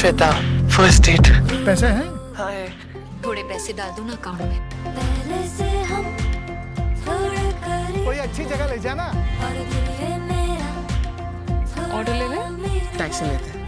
Shweta, first date. पैसे हैं? हाय। थोड़े पैसे डाल दो ना अकाउंट में। कोई अच्छी जगह ले जाना। ऑर्डर ले ले, टैक्सी लेते हैं।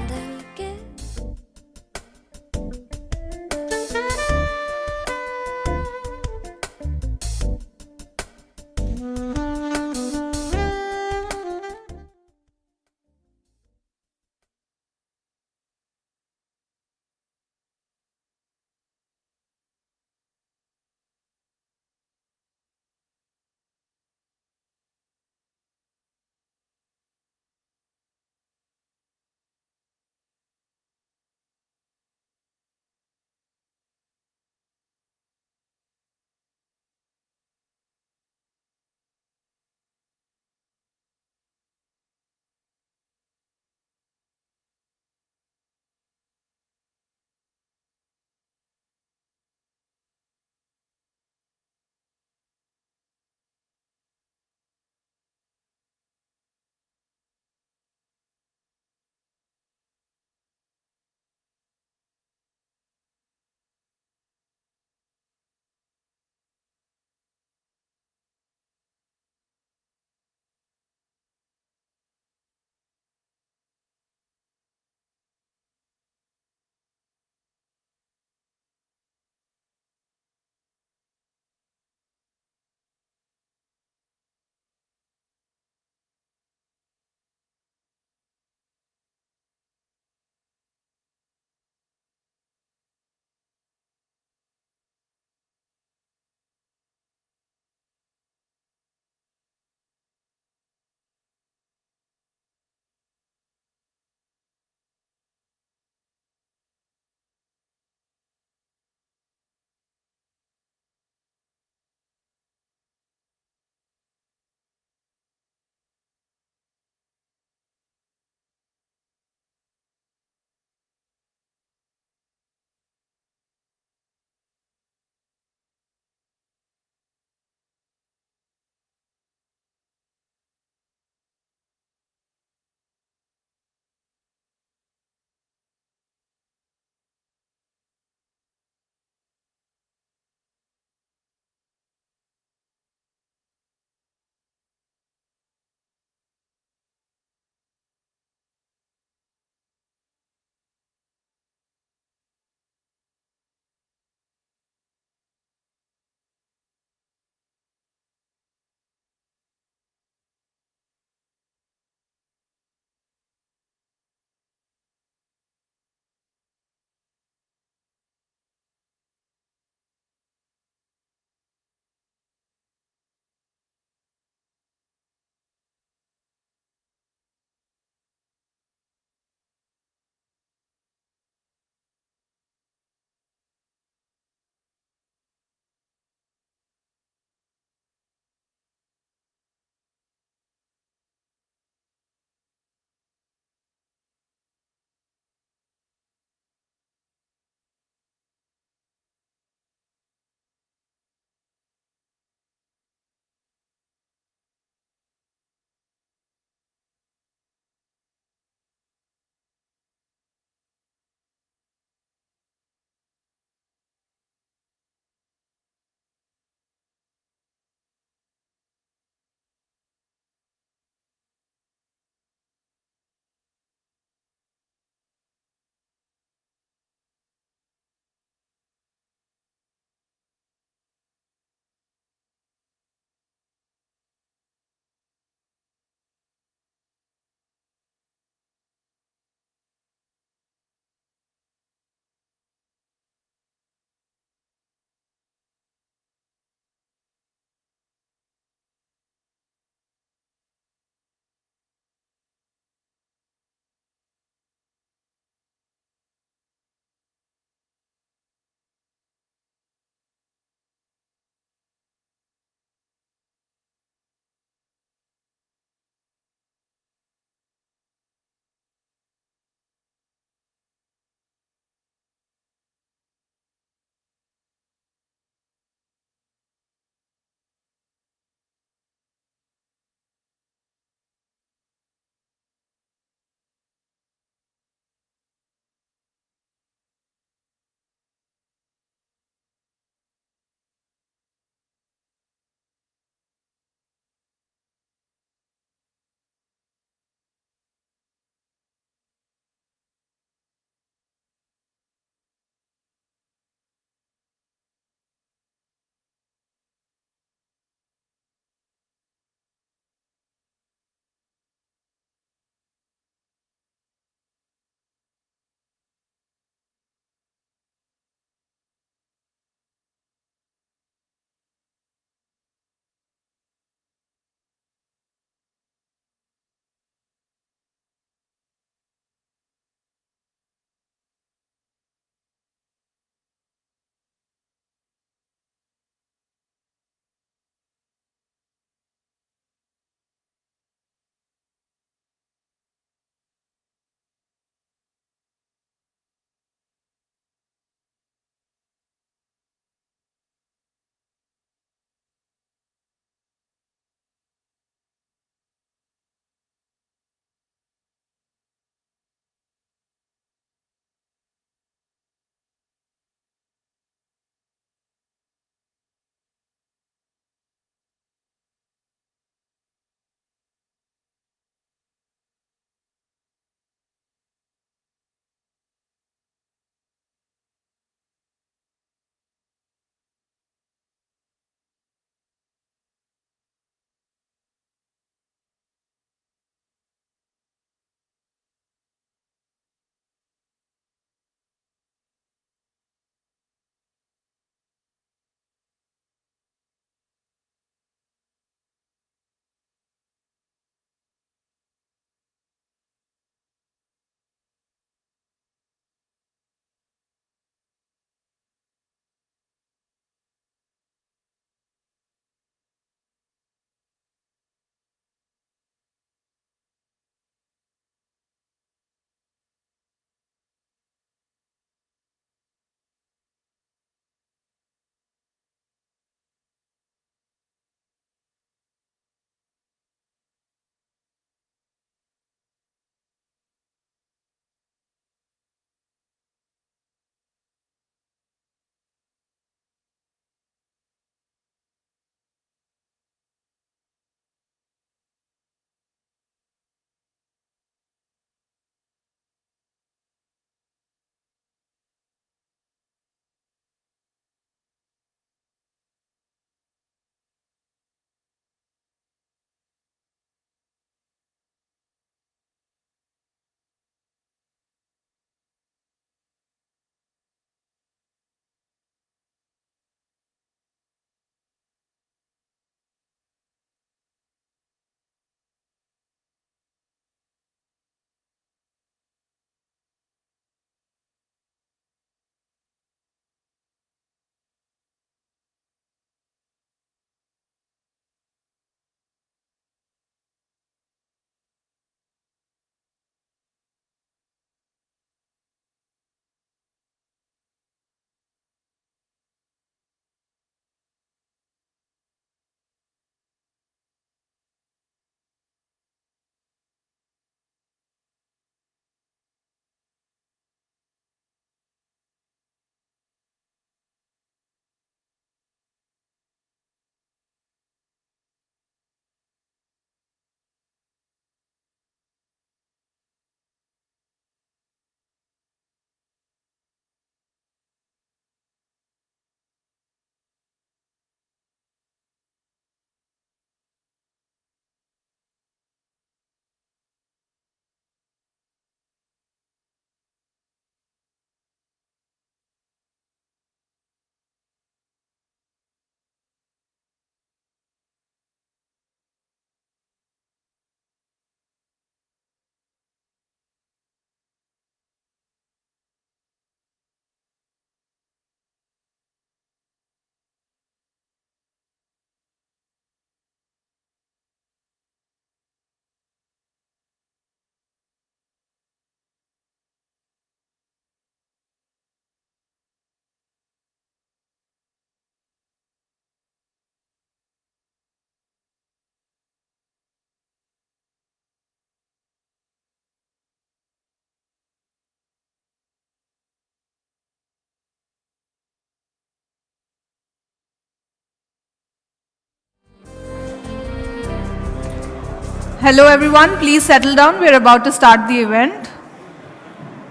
Hello everyone, please settle down. We're about to start the event.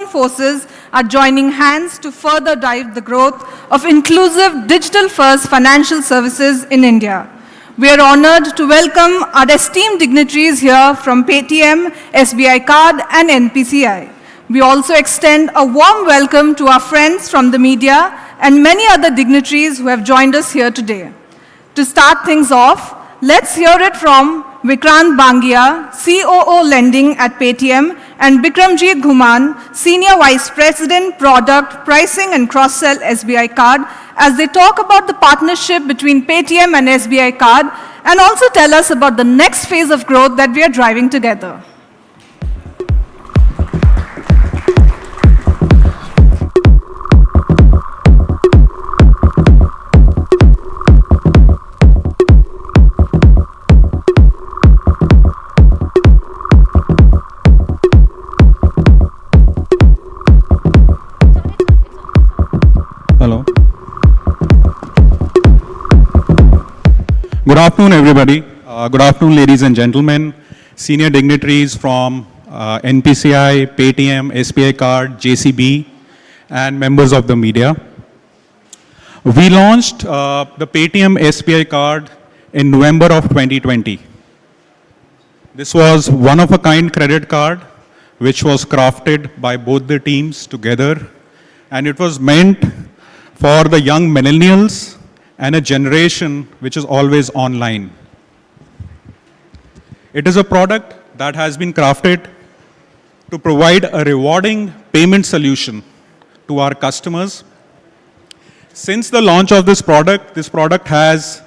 forces are joining hands to further drive the growth of inclusive digital-first financial services in India. We are honored to welcome our esteemed dignitaries here from Paytm, SBI Card and NPCI. We also extend a warm welcome to our friends from the media and many other dignitaries who have joined us here today. To start things off, let's hear it from Vikrant Bangia, COO Lending at Paytm, and Bikramjit Ghuman, Senior Vice President, Product, Pricing and Cross-Sell SBI Card, as they talk about the partnership between Paytm and SBI Card, and also tell us about the next phase of growth that we are driving together. Hello. Good afternoon, everybody. Good afternoon, ladies and gentlemen, senior dignitaries from NPCI, Paytm, SBI Card, JCB, and members of the media. We launched the Paytm SBI Card in November of 2020. This was one-of-a-kind credit card, which was crafted by both the teams together, and it was meant for the young millennials and a generation which is always online. It is a product that has been crafted to provide a rewarding payment solution to our customers. Since the launch of this product has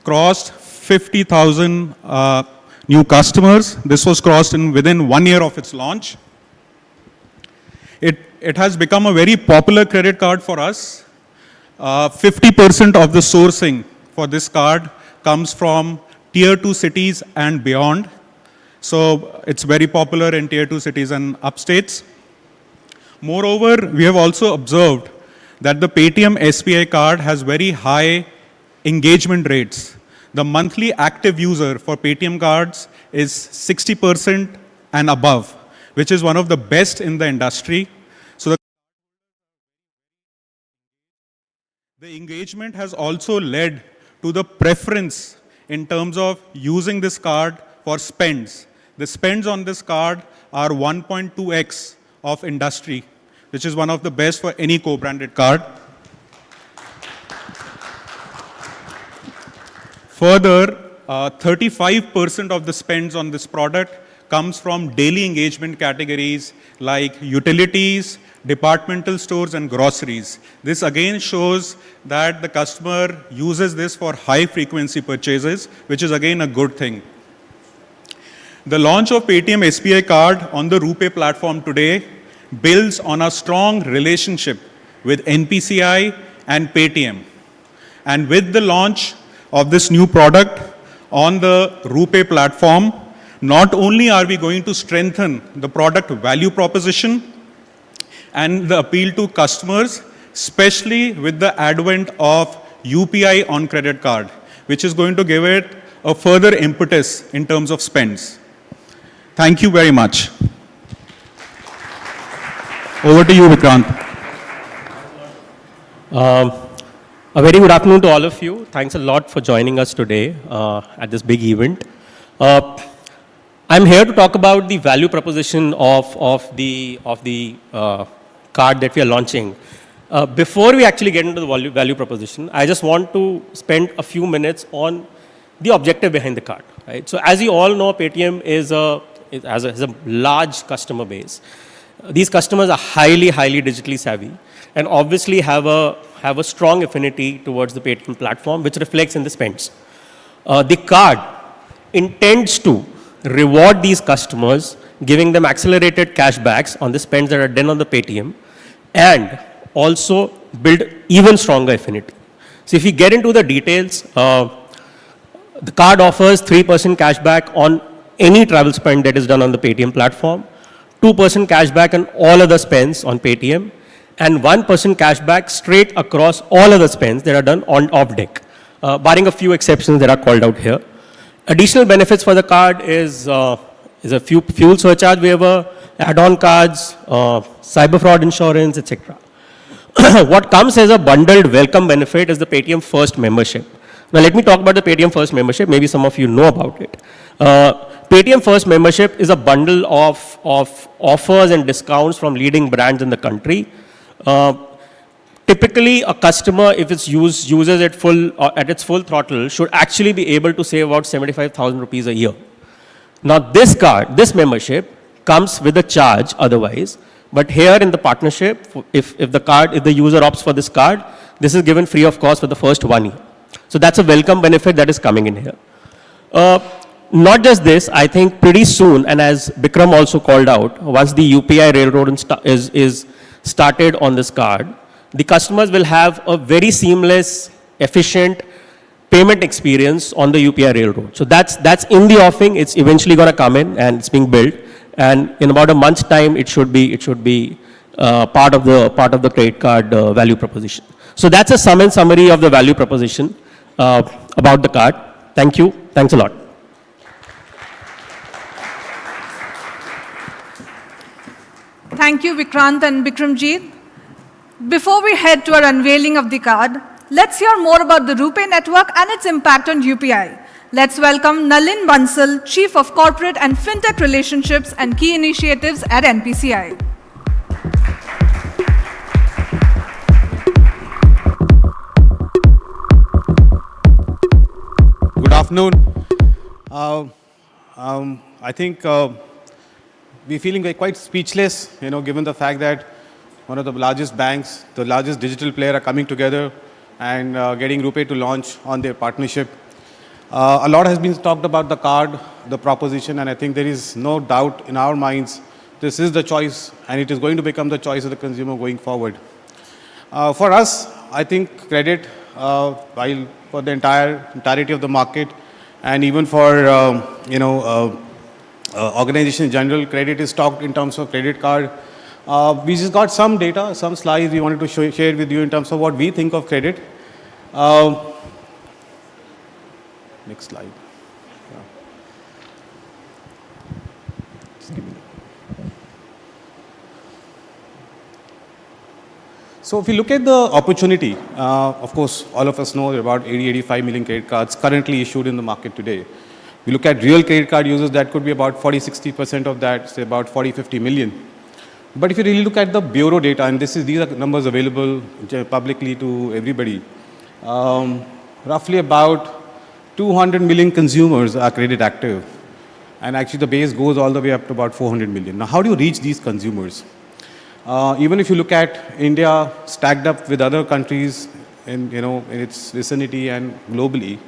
crossed 50,000 new customers. This was crossed within 1 year of its launch. It has become a very popular credit card for us. 50% of the sourcing for this card comes from tier 2 cities and beyond. So it's very popular in tier 2 cities and upstates. Moreover, we have also observed that the Paytm SBI card has very high engagement rates. The monthly active user for Paytm cards is 60% and above, which is one of the best in the industry. So the engagement has also led to the preference in terms of using this card for spends. The spends on this card are 1.2x of industry, which is one of the best for any co-branded card. Further, 35% of the spends on this product comes from daily engagement categories like utilities, departmental stores, and groceries. This again shows that the customer uses this for high frequency purchases, which is again a good thing. The launch of Paytm SBI card on the RuPay platform today builds on a strong relationship with NPCI and Paytm. And with the launch of this new product on the RuPay platform, not only are we going to strengthen the product value proposition and the appeal to customers, especially with the advent of UPI on credit card, which is going to give it a further impetus in terms of spends. Thank you very much. Over to you, Vikrant. A very good afternoon to all of you. Thanks a lot for joining us today at this big event. I'm here to talk about the value proposition of the card that we are launching. Before we actually get into the value proposition, I just want to spend a few minutes on the objective behind the card. Right? So as you all know, Paytm has a large customer base. These customers are highly digitally savvy and obviously have a strong affinity towards the Paytm platform, which reflects in the spends. The card intends to reward these customers, giving them accelerated cashbacks on the spends that are done on the Paytm, and also build even stronger affinity. So if you get into the details, the card offers 3% cashback on any travel spend that is done on the Paytm platform, 2% cashback on all other spends on Paytm, and 1% cashback straight across all other spends that are done on off-deck, barring a few exceptions that are called out here. Additional benefits for the card is a fuel surcharge waiver, add-on cards, cyber fraud insurance, etc. What comes as a bundled welcome benefit is the Paytm First membership. Now let me talk about the Paytm First membership. Maybe some of you know about it. Paytm First membership is a bundle of offers and discounts from leading brands in the country. Typically, a customer, if it's uses it at its full throttle, should actually be able to save about 75,000 rupees a year. Now, this membership comes with a charge otherwise, but here in the partnership, if the user opts for this card, this is given free of cost for the first 1 year. So that's a welcome benefit that is coming in here. Not just this, I think pretty soon, and as Bikram also called out, once the UPI railroad is started on this card, the customers will have a very seamless, efficient payment experience on the UPI railroad. So that's in the offing. It's eventually going to come in and it's being built. And in about a month's time, it should be part of the credit card value proposition. So that's a sum and summary of the value proposition about the card. Thank you. Thanks a lot. Thank you, Vikrant and Bikramjeet. Before we head to our unveiling of the card, let's hear more about the RuPay network and its impact on UPI. Let's welcome Nalin Bansal, Chief of Corporate and FinTech Relationships and Key Initiatives at NPCI. Good afternoon. I think we're feeling quite speechless, given the fact that one of the largest banks, the largest digital player are coming together and getting RuPay to launch on their partnership. A lot has been talked about the card, the proposition, and I think there is no doubt in our minds this is the choice and it is going to become the choice of the consumer going forward. For us, I think credit, while for the entirety of the market and even for organization in general, credit is talked in terms of credit card. We just got some data, some slides we wanted to share with you in terms of what we think of credit. Next slide. Yeah. So if you look at the opportunity, of course, all of us know there are about 85 million credit cards currently issued in the market today. We look at real credit card users, that could be about 40-60% of that, say about 40-50 million. But if you really look at the bureau data, and these are numbers available publicly to everybody, roughly about 200 million consumers are credit active. And actually the base goes all the way up to about 400 million. Now, how do you reach these consumers? Even if you look at India stacked up with other countries in its vicinity and globally,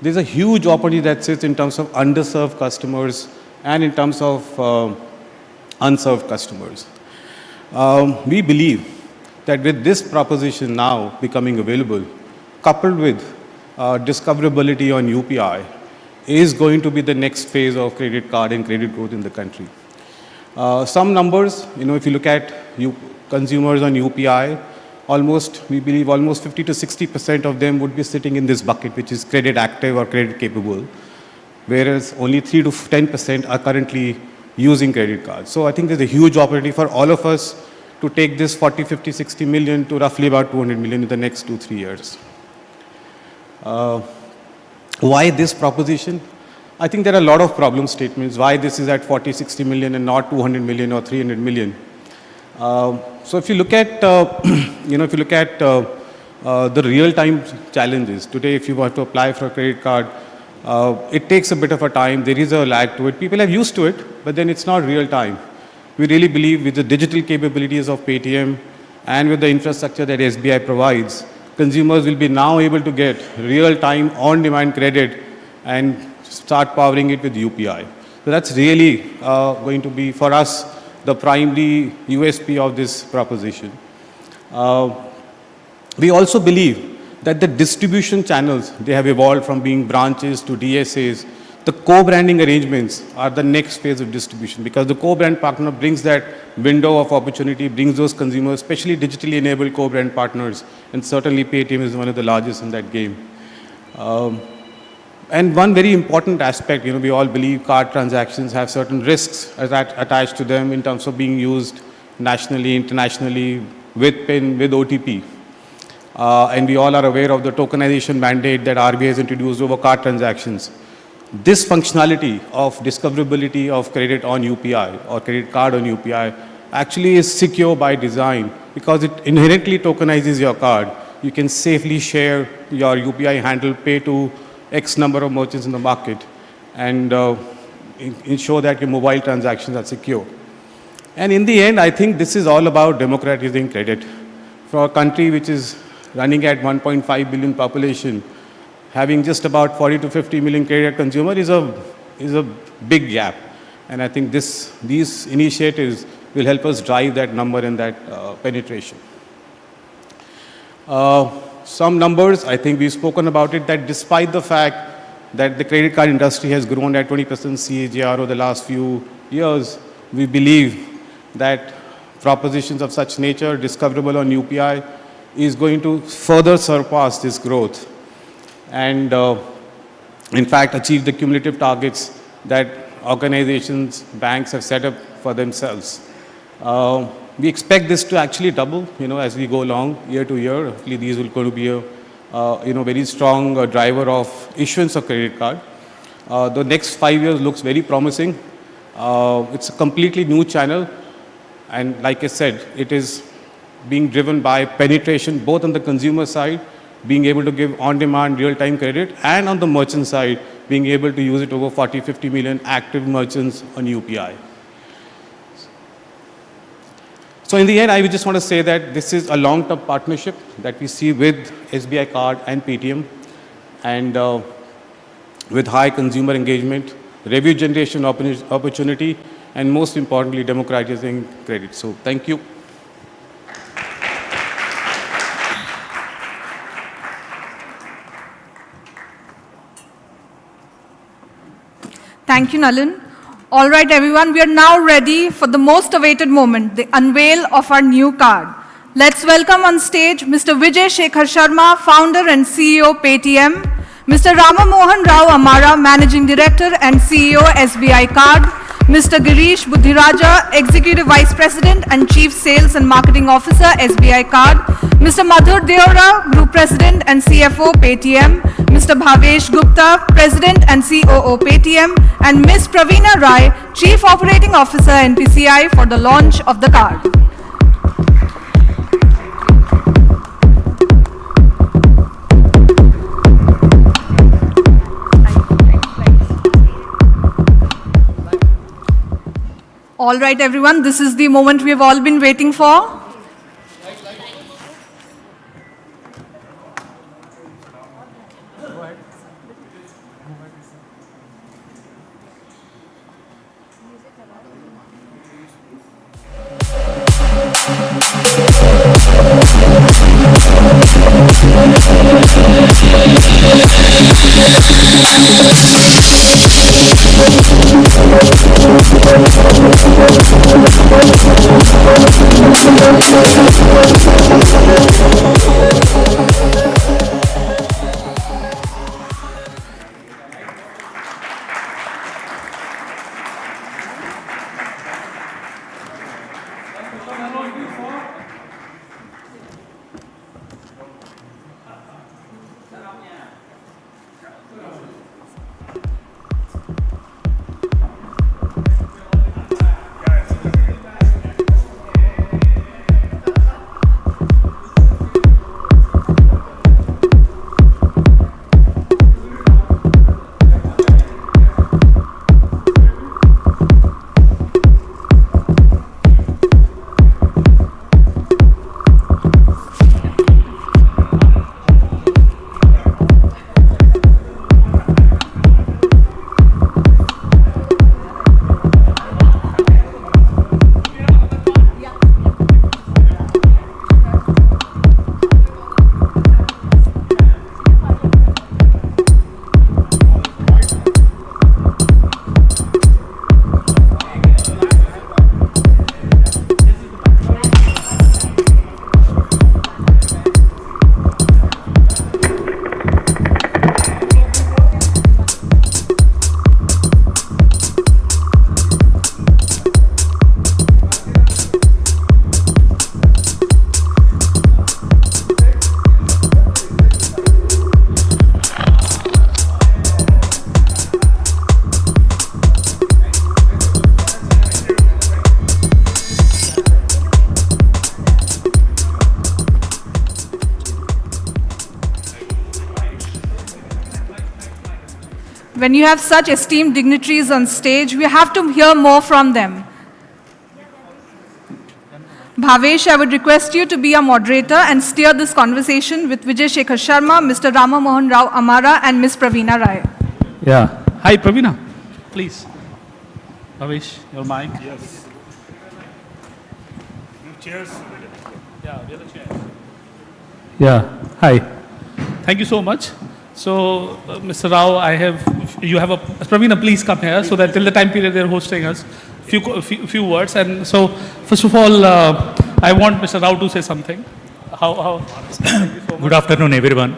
there's a huge opportunity that sits in terms of underserved customers and in terms of unserved customers. We believe that with this proposition now becoming available, coupled with discoverability on UPI, is going to be the next phase of credit card and credit growth in the country. Some numbers, if you look at consumers on UPI, we believe almost 50 to 60% of them would be sitting in this bucket, which is credit active or credit capable, whereas only 3 to 10% are currently using credit cards. So I think there's a huge opportunity for all of us to take this 40, 50, 60 million to roughly about 200 million in the next 2-3 years. Why this proposition? I think there are a lot of problem statements why this is at 40, 60 million and not 200 million or 300 million. So if you look at, the real-time challenges today, if you want to apply for a credit card, it takes a bit of a time. There is a lag to it. People are used to it, but then it's not real time. We really believe with the digital capabilities of Paytm and with the infrastructure that SBI provides, consumers will be now able to get real-time, on-demand credit and start powering it with UPI. So that's really going to be, for us, the primary USP of this proposition. We also believe that the distribution channels, they have evolved from being branches to DSAs. The co-branding arrangements are the next phase of distribution because the co-brand partner brings that window of opportunity, brings those consumers, especially digitally enabled co-brand partners, and certainly Paytm is one of the largest in that game. And one very important aspect, we all believe card transactions have certain risks attached to them in terms of being used nationally, internationally, with PIN, with OTP. And we all are aware of the tokenization mandate that RBI has introduced over card transactions. This functionality of discoverability of credit on UPI or credit card on UPI actually is secure by design because it inherently tokenizes your card. You can safely share your UPI handle, pay to X number of merchants in the market, and ensure that your mobile transactions are secure. And in the end, I think this is all about democratizing credit. For a country which is running at 1.5 billion population, having just about 40 to 50 million credit consumer is a big gap. And I think these initiatives will help us drive that number and that penetration. Some numbers, I think we've spoken about it, that despite the fact that the credit card industry has grown at 20% CAGR over the last few years, we believe that propositions of such nature, discoverable on UPI, is going to further surpass this growth and, in fact, achieve the cumulative targets that organizations, banks have set up for themselves. We expect this to actually double, as we go along year to year. Hopefully, these will going to be a, very strong driver of issuance of credit card. The next 5 years looks very promising. It's a completely new channel, and like I said, it is being driven by penetration both on the consumer side, being able to give on-demand real-time credit, and on the merchant side, being able to use it over 40, 50 million active merchants on UPI. So in the end, I would just want to say that this is a long-term partnership that we see with SBI Card and Paytm, and with high consumer engagement, revenue generation opportunity, and most importantly, democratizing credit. So thank you. Thank you, Nalin. All right, everyone, we are now ready for the most awaited moment, the unveil of our new card. Let's welcome on stage Mr. Vijay Shekhar Sharma, founder and CEO, Paytm, Mr. Rama Mohan Rao Amara, Managing Director and CEO, SBI Card, Mr. Girish Buddhiraja, Executive Vice President and Chief Sales and Marketing Officer, SBI Card, Mr. Madhur Deora, Group President and CFO, Paytm, Mr. Bhavesh Gupta, President and COO, Paytm, and Ms. Praveena Rai, Chief Operating Officer, NPCI, for the launch of the card. All right, everyone, this is the moment we have all been waiting for. When you have such esteemed dignitaries on stage, we have to hear more from them. Bhavesh, I would request you to be a moderator and steer this conversation with Vijay Shekhar Sharma, Mr. Rama Mohan Rao Amara, and Ms. Praveena Rai. Yeah. Hi, Praveena. Please. Bhavesh, your mic. Yes. Cheers. Yeah, the other chair. Yeah. Hi. Thank you so much. So, Mr. Rao, you have Praveena, please come here so that till the time period they're hosting us, few words. And so, first of all, I want Mr. Rao to say something. Good afternoon, everyone.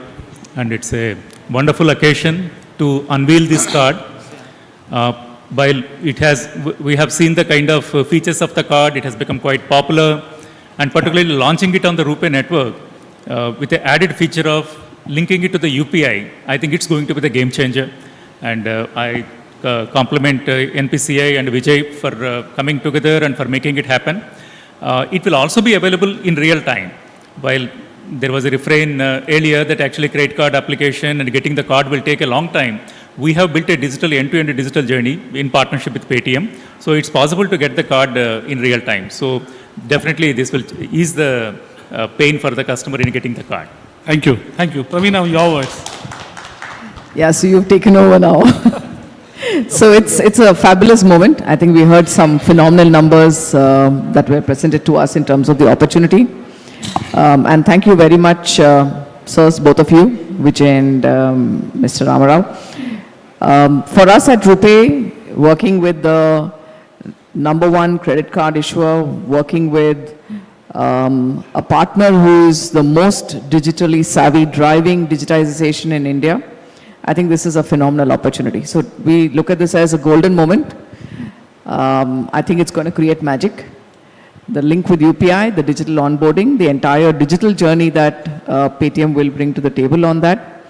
And it's a wonderful occasion to unveil this card. While we have seen the kind of features of the card, it has become quite popular, and particularly launching it on the RuPay network with the added feature of linking it to the UPI. I think it's going to be the game changer. And I compliment NPCI and Vijay for coming together and for making it happen. It will also be available in real time. While there was a refrain earlier that actually credit card application and getting the card will take a long time, we have built a digital end-to-end digital journey in partnership with Paytm. So it's possible to get the card in real time. So definitely this will ease the pain for the customer in getting the card. Thank you. Thank you. Praveena, your words. Yeah, so you've taken over now. So it's a fabulous moment. I think we heard some phenomenal numbers that were presented to us in terms of the opportunity. And thank you very much, sirs, both of you, Vijay and Mr. Ramarao. For us at RuPay, working with the #1 credit card issuer, working with a partner who is the most digitally savvy, driving digitization in India, I think this is a phenomenal opportunity. So we look at this as a golden moment. I think it's going to create magic. The link with UPI, the digital onboarding, the entire digital journey that Paytm will bring to the table on that,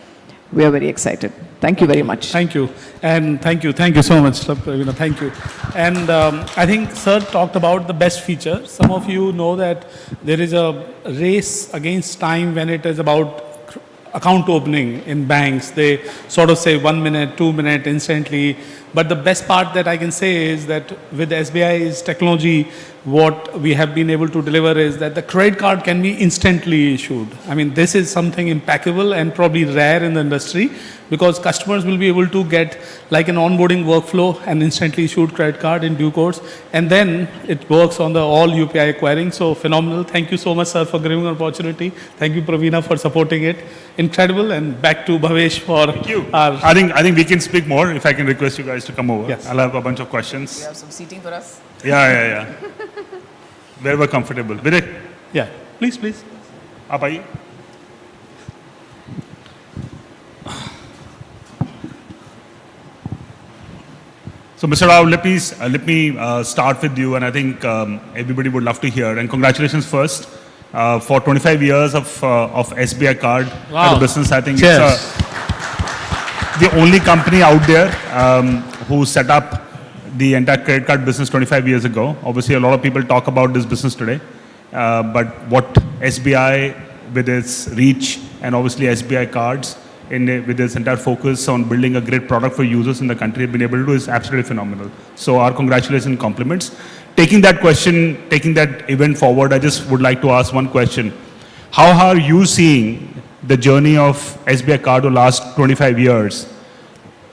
we are very excited. Thank you very much. Thank you. And thank you so much, Praveena. Thank you. And I think Sir talked about the best feature. Some of you know that there is a race against time when it is about account opening in banks. They sort of say 1 minute, 2 minutes instantly. But the best part that I can say is that with SBI's technology, what we have been able to deliver is that the credit card can be instantly issued. I mean, this is something impeccable and probably rare in the industry, because customers will be able to get like an onboarding workflow and instantly issued credit card in due course. And then it works on the all UPI acquiring. So phenomenal. Thank you so much, sir, for giving an opportunity. Thank you, Praveena, for supporting it. Incredible. And back to Bhavesh for our... I think we can speak more if I can request you guys to come over. Yes. I'll have a bunch of questions. You have some seating for us? Yeah. Wherever comfortable. Vivek, Yeah, please. आप आइए. So, Mr. Rao, let me start with you, and I think everybody would love to hear. And congratulations first for 25 years of SBI card as a business. I think it's the only company out there who set up the entire credit card business 25 years ago. Obviously, a lot of people talk about this business today, but what SBI with its reach and obviously SBI cards with its entire focus on building a great product for users in the country have been able to do is absolutely phenomenal. So our congratulations and compliments. Taking that event forward, I just would like to ask one question. How are you seeing the journey of SBI card over the last 25 years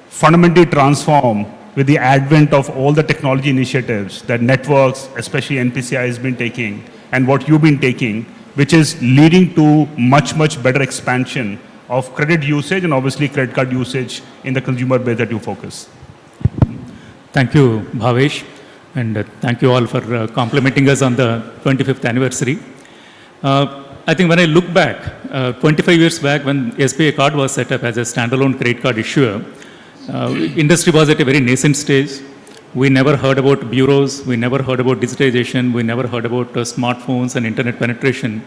fundamentally transform with the advent of all the technology initiatives that networks, especially NPCI, has been taking, and what you've been taking, which is leading to much better expansion of credit usage and obviously credit card usage in the consumer base that you focus? Thank you, Bhavesh, and thank you all for complimenting us on the 25th anniversary. I think when I look back, 25 years back when SBI card was set up as a standalone credit card issuer, industry was at a very nascent stage. We never heard about bureaus, we never heard about digitization, we never heard about smartphones and internet penetration.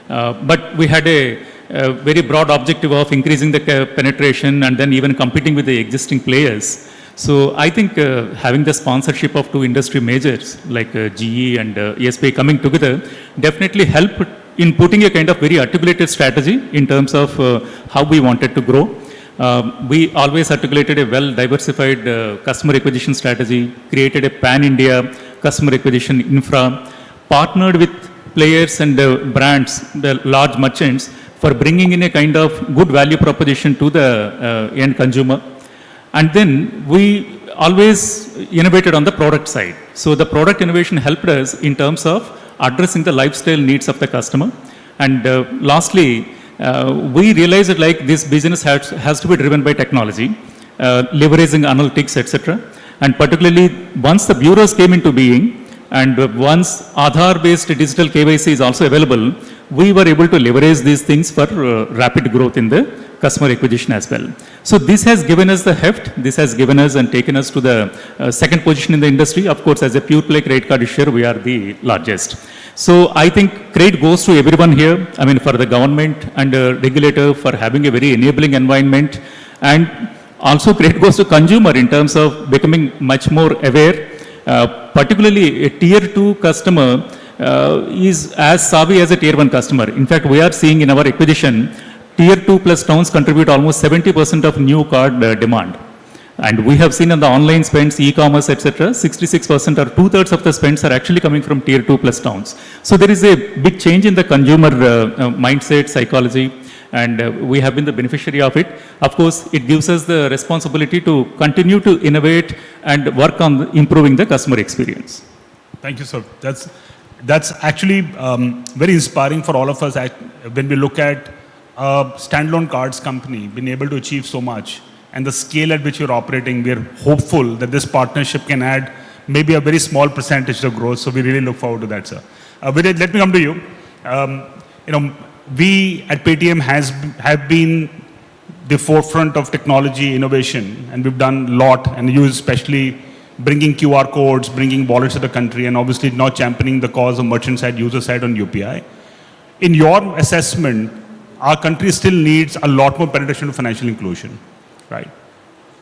But we had a very broad objective of increasing the penetration and then even competing with the existing players. So I think having the sponsorship of two industry majors like GE and SBI coming together definitely helped in putting a kind of very articulated strategy in terms of how we wanted to grow. We always articulated a well-diversified customer acquisition strategy, created a pan-India customer acquisition infra, partnered with players and brands, the large merchants, for bringing in a kind of good value proposition to the end consumer. And then we always innovated on the product side. So the product innovation helped us in terms of addressing the lifestyle needs of the customer. And lastly, we realized that like this business has to be driven by technology, leveraging analytics, etc. And particularly once the bureaus came into being, and once Aadhaar-based digital KYC is also available, we were able to leverage these things for rapid growth in the customer acquisition as well. So this has given us the heft, this has given us and taken us to the second position in the industry. Of course, as a pure play credit card issuer, we are the largest. So I think credit goes to everyone here. I mean, for the government and regulator for having a very enabling environment, and also credit goes to consumer in terms of becoming much more aware. Particularly a tier 2 customer is as savvy as a tier 1 customer. In fact, we are seeing in our acquisition, tier 2 plus towns contribute almost 70% of new card demand. And we have seen in the online spends, e-commerce, etc., 66% or 2/3 of the spends are actually coming from tier 2 plus towns. So there is a big change in the consumer mindset, psychology, and we have been the beneficiary of it. Of course, it gives us the responsibility to continue to innovate and work on improving the customer experience. Thank you, sir. That's actually very inspiring for all of us when we look at a standalone cards company being able to achieve so much and the scale at which you're operating. We're hopeful that this partnership can add maybe a very small percentage of growth. So we really look forward to that, sir. Vidit, let me come to you. We at Paytm have been the forefront of technology innovation, and we've done a lot, and you especially bringing QR codes, bringing wallets to the country, and obviously not championing the cause of merchant side, user side on UPI. In your assessment, our country still needs a lot more penetration to financial inclusion, right?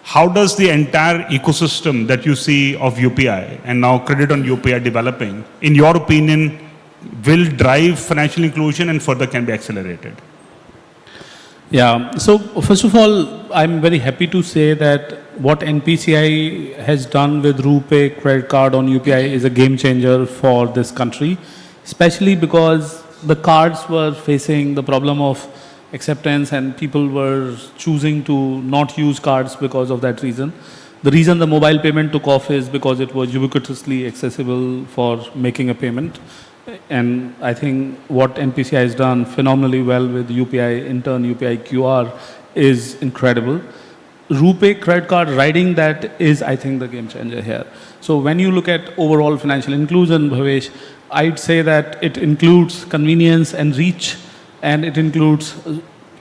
How does the entire ecosystem that you see of UPI and now credit on UPI developing, in your opinion, will drive financial inclusion and further can be accelerated? Yeah, so first of all, I'm very happy to say that what NPCI has done with RuPay credit card on UPI is a game changer for this country, especially because the cards were facing the problem of acceptance and people were choosing to not use cards because of that reason. The reason the mobile payment took off is because it was ubiquitously accessible for making a payment. And I think what NPCI has done phenomenally well with UPI, in turn UPI QR, is incredible. RuPay credit card riding that is, I think, the game changer here. So when you look at overall financial inclusion, Bhavesh, I'd say that it includes convenience and reach, and it includes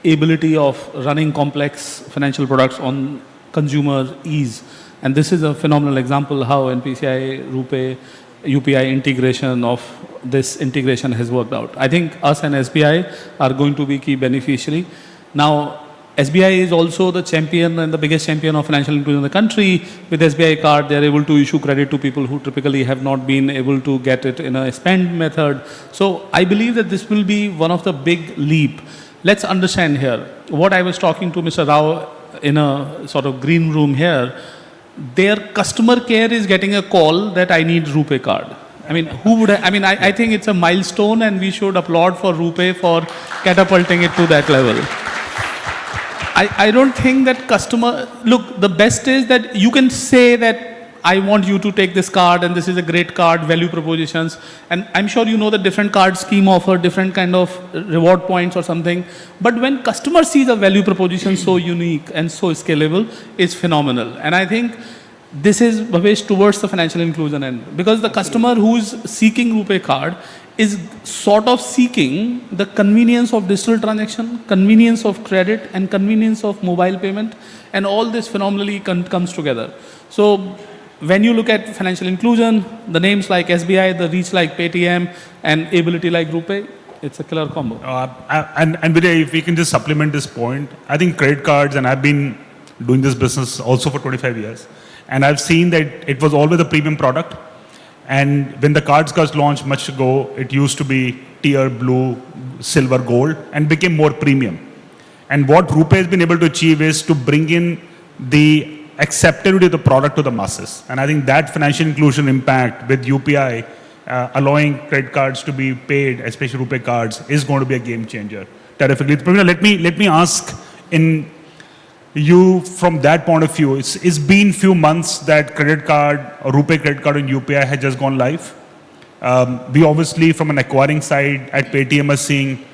ability of running complex financial products on consumer ease. And this is a phenomenal example how NPCI, RuPay, UPI integration of this integration has worked out. I think us and SBI are going to be key beneficiary. Now, SBI is also the champion and the biggest champion of financial inclusion in the country. With SBI card, they are able to issue credit to people who typically have not been able to get it in a spend method. So I believe that this will be one of the big leap. Let's understand here, what I was talking to Mr. Rao in a sort of green room here, their customer care is getting a call that I need RuPay card. I mean, who would I think it's a milestone and we should applaud for RuPay for catapulting it to that level. I don't think that look, the best is that you can say that I want you to take this card and this is a great card, value propositions. And I'm sure you know that different card scheme offer different kind of reward points or something. But when customer sees a value proposition so unique and so scalable, it's phenomenal. And I think this is, Bhavesh, towards the financial inclusion end. Because the customer who's seeking RuPay card is sort of seeking the convenience of digital transaction, convenience of credit, and convenience of mobile payment. And all this phenomenally comes together. So when you look at financial inclusion, the names like SBI, the reach like Paytm, and ability like RuPay, it's a killer combo. And Vijay, if we can just supplement this point, I think credit cards, and I've been doing this business also for 25 years, and I've seen that it was always a premium product. And when the cards got launched much ago, it used to be tier blue, silver, gold, and became more premium. And what RuPay has been able to achieve is to bring in the acceptability of the product to the masses. And I think that financial inclusion impact with UPI allowing credit cards to be paid, especially RuPay cards, is going to be a game changer. Terrifically. Pravina, let me ask in you from that point of view. It's been few months that credit card, or RuPay credit card and UPI has just gone live. We obviously, from an acquiring side at Paytm, are seeing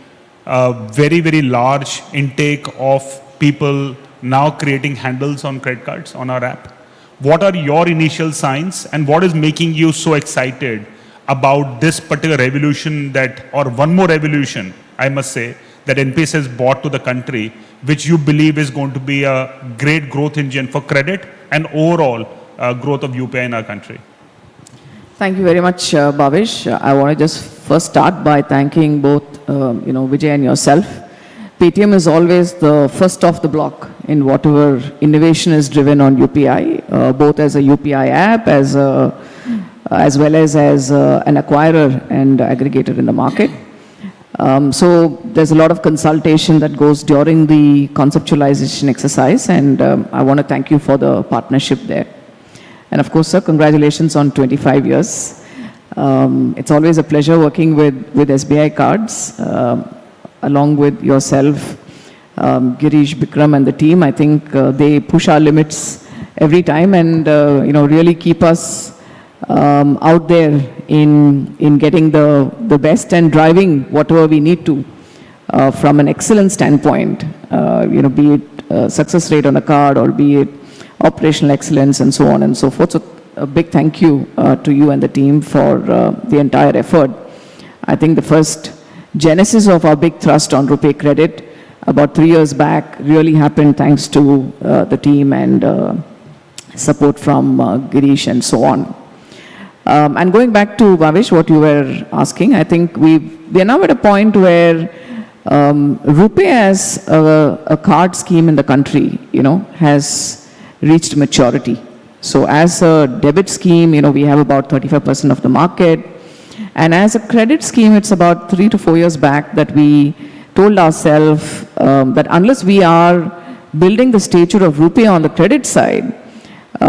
very, very large intake of people now creating handles on credit cards on our app. What are your initial signs, and what is making you so excited about this particular revolution or one more revolution, I must say, that NPS has brought to the country, which you believe is going to be a great growth engine for credit and overall growth of UPI in our country? Thank you very much, Bhavesh. I want to just first start by thanking both, Vijay and yourself. Paytm is always the first off the block in whatever innovation is driven on UPI, both as a UPI app, as well as an acquirer and aggregator in the market. So there's a lot of consultation that goes during the conceptualization exercise, and I want to thank you for the partnership there. And of course, sir, congratulations on 25 years. It's always a pleasure working with SBI cards, along with yourself, Girish, Bikram, and the team. I think they push our limits every time and, really keep us out there in getting the best and driving whatever we need to from an excellence standpoint, be it success rate on a card or be it operational excellence and so on and so forth. So a big thank you to you and the team for the entire effort. I think the first genesis of our big thrust on RuPay credit about 3 years back really happened thanks to the team and support from Girish and so on. And going back to, Bhavesh, what you were asking, I think we are now at a point where RuPay as a card scheme in the country, has reached maturity. So as a debit scheme, we have about 35% of the market. And as a credit scheme, it's about 3 to 4 years back that we told ourselves that unless we are building the stature of RuPay on the credit side,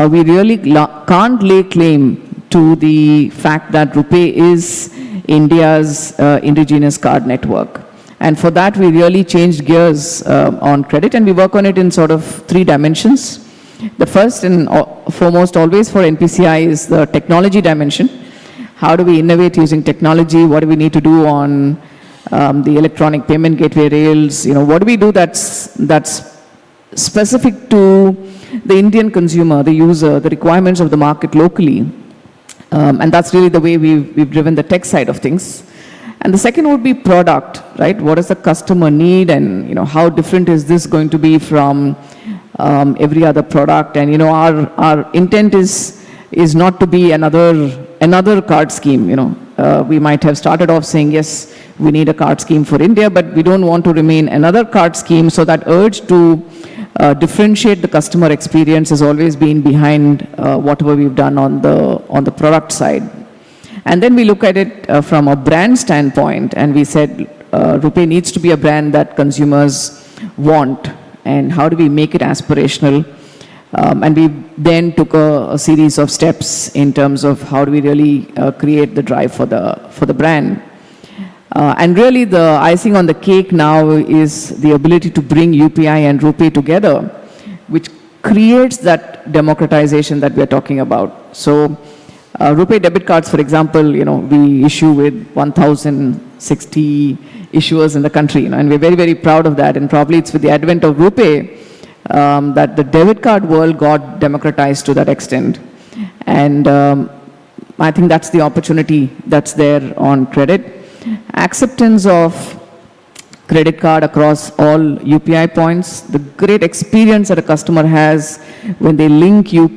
we really can't lay claim to the fact that RuPay is India's indigenous card network. And for that, we really changed gears on credit, and we work on it in sort of 3 dimensions. The first and foremost always for NPCI is the technology dimension. How do we innovate using technology? What do we need to do on the electronic payment gateway rails? What do we do that's specific to the Indian consumer, the user, the requirements of the market locally? And that's really the way we've driven the tech side of things. And the second would be product, right? What does the customer need, and how different is this going to be from every other product? And our intent is not to be another card scheme. We might have started off saying, yes, we need a card scheme for India, but we don't want to remain another card scheme. So that urge to differentiate the customer experience has always been behind whatever we've done on the product side. And then we look at it from a brand standpoint, and we said RuPay needs to be a brand that consumers want, and how do we make it aspirational? And we then took a series of steps in terms of how do we really create the drive for the brand. And really the icing on the cake now is the ability to bring UPI and RuPay together, which creates that democratization that we are talking about. So RuPay debit cards, for example, we issue with 1,060 issuers in the country, and we're very, very proud of that. And probably it's with the advent of RuPay that the debit card world got democratized to that extent. And I think that's the opportunity that's there on credit. Acceptance of credit card across all UPI points, the great experience that a customer has when they link a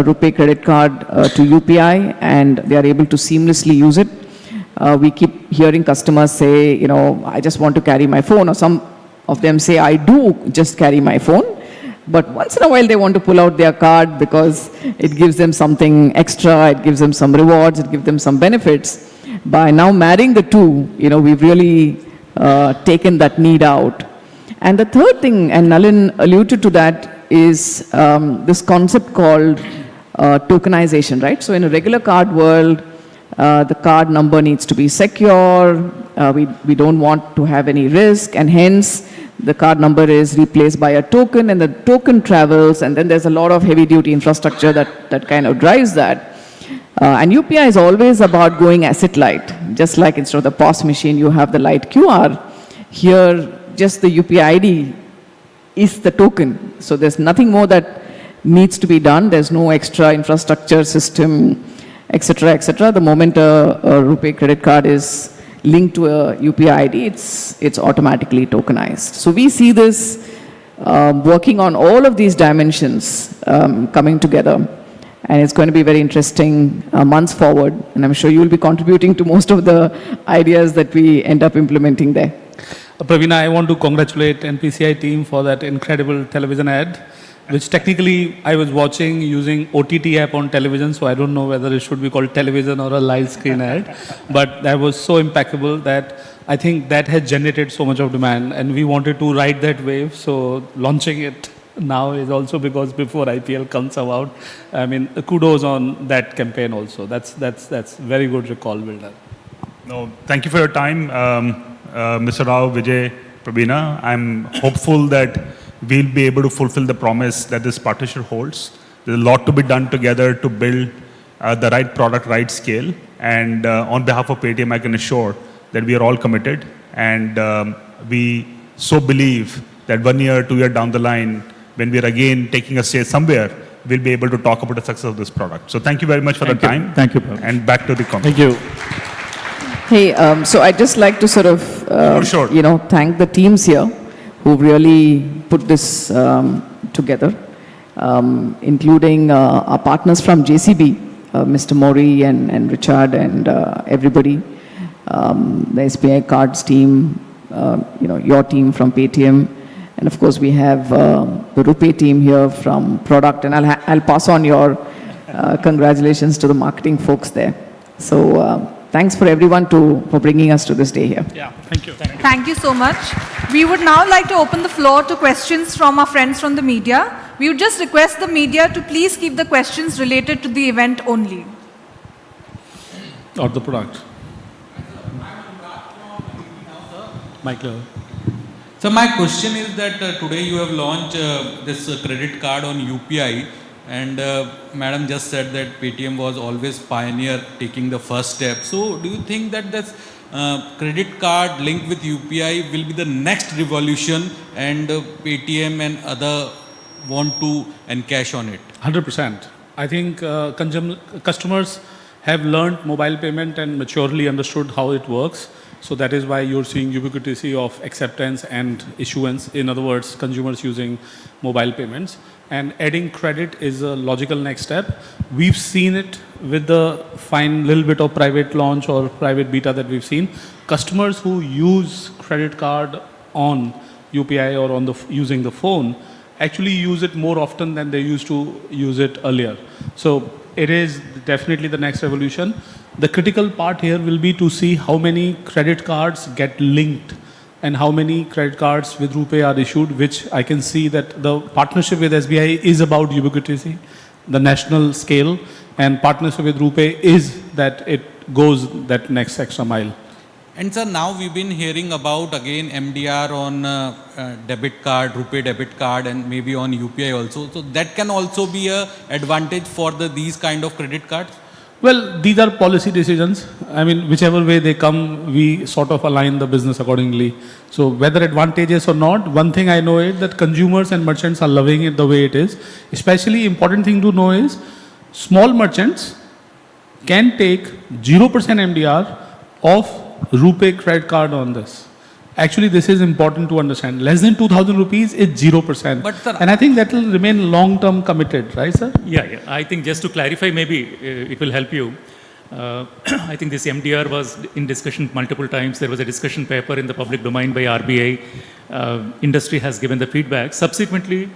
RuPay credit card to UPI and they are able to seamlessly use it. We keep hearing customers say, I just want to carry my phone, or some of them say, I do just carry my phone. But once in a while they want to pull out their card because it gives them something extra, it gives them some rewards, it gives them some benefits. By now marrying the two, we've really taken that need out. And the third thing, and Nalin alluded to that, is this concept called tokenization, right? So in a regular card world, the card number needs to be secure. We don't want to have any risk, and hence the card number is replaced by a token, and the token travels, and then there's a lot of heavy-duty infrastructure that kind of drives that. And UPI is always about going asset light. Just like instead of the POS machine, you have the light QR. Here, just the UPI ID is the token. So there's nothing more that needs to be done. There's no extra infrastructure system, etc., etc. The moment a RuPay credit card is linked to a UPI ID, it's automatically tokenized. So we see this working on all of these dimensions coming together. And it's going to be very interesting months forward. And I'm sure you will be contributing to most of the ideas that we end up implementing there. Praveena, I want to congratulate NPCI team for that incredible television ad, which technically I was watching using OTT app on television, so I don't know whether it should be called television or a live screen ad. But that was so impeccable that I think that has generated so much of demand, and we wanted to ride that wave, so launching it now is also because before IPL comes about. I mean, kudos on that campaign also. That's very good recall builder. No, thank you for your time, Mr. Rao, Vijay, Praveena. I'm hopeful that we'll be able to fulfill the promise that this partnership holds. There's a lot to be done together to build the right product, right scale. And on behalf of Paytm, I can assure that we are all committed. And we so believe that 1 year, 2 years down the line, when we are again taking a stay somewhere, we'll be able to talk about the success of this product. So thank you very much for the time. Thank you. And back to the comment. Thank you. Hey, so I'd just like to sort of, sure. thank the teams here who really put this together, including our partners from JCB, Mr. Mori and Richard and everybody, the SBI cards team, your team from Paytm, and of course we have the RuPay team here from product, and I'll pass on your congratulations to the marketing folks there. So thanks for everyone for bringing us to this day here. Yeah, thank you. Thank you so much. We would now like to open the floor to questions from our friends from the media. We would just request the media to please keep the questions related to the event only. Or the product. Michael. So my question is that today you have launched this credit card on UPI, and Madam just said that Paytm was always pioneer taking the first step. So do you think that this credit card linked with UPI will be the next revolution, and Paytm and other want to encash on it? 100%. I think customers have learned mobile payment and maturely understood how it works. So that is why you're seeing ubiquity of acceptance and issuance. In other words, consumers using mobile payments. And adding credit is a logical next step. We've seen it with the fine little bit of private launch or private beta that we've seen. Customers who use credit card on UPI or on using the phone actually use it more often than they used to use it earlier. So it is definitely the next revolution. The critical part here will be to see how many credit cards get linked and how many credit cards with RuPay are issued, which I can see that the partnership with SBI is about ubiquity, the national scale, and partnership with RuPay is that it goes that next extra mile. And sir, now we've been hearing about again MDR on debit card, RuPay debit card, and maybe on UPI also. So that can also be a advantage for these kind of credit cards? Well, these are policy decisions. I mean, whichever way they come, we sort of align the business accordingly. So whether advantageous or not, one thing I know is that consumers and merchants are loving it the way it is. Especially important thing to know is small merchants can take 0% MDR of RuPay credit card on this. Actually, this is important to understand. Less than 2,000 rupees is 0%. But sir, and I think that will remain long-term committed, right, sir? Yeah. I think just to clarify, maybe it will help you. I think this MDR was in discussion multiple times. There was a discussion paper in the public domain by RBI. Industry has given the feedback. Subsequently,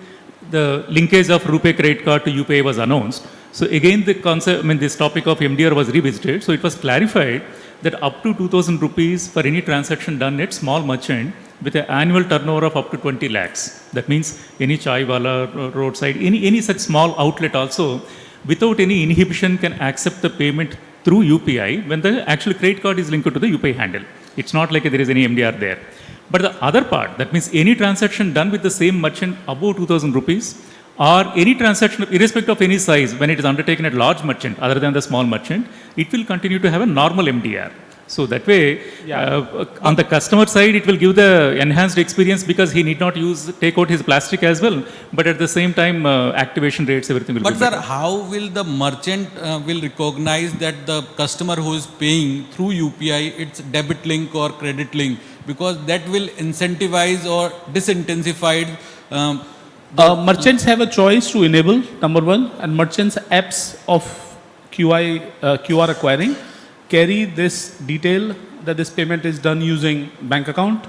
the linkage of RuPay credit card to UPI was announced. So again, the concept, this topic of MDR was revisited. So it was clarified that up to 2,000 rupees for any transaction done at small merchant, with an annual turnover of up to 20 lakhs. That means any chai wala, roadside, any such small outlet also, without any inhibition can accept the payment through UPI when the actual credit card is linked to the UPI handle. It's not like there is any MDR there. But the other part, that means any transaction done with the same merchant above 2,000 rupees, or any transaction irrespective of any size when it is undertaken at large merchant other than the small merchant, it will continue to have a normal MDR. So that way, on the customer side, it will give the enhanced experience because he need not take out his plastic as well, but at the same time, activation rates, everything will be better. But sir, how will the merchant will recognize that the customer who is paying through UPI, it's debit link or credit link? Because that will incentivize or disintensify. Merchants have a choice to enable, number one, and merchants' apps of QR acquiring carry this detail that this payment is done using bank account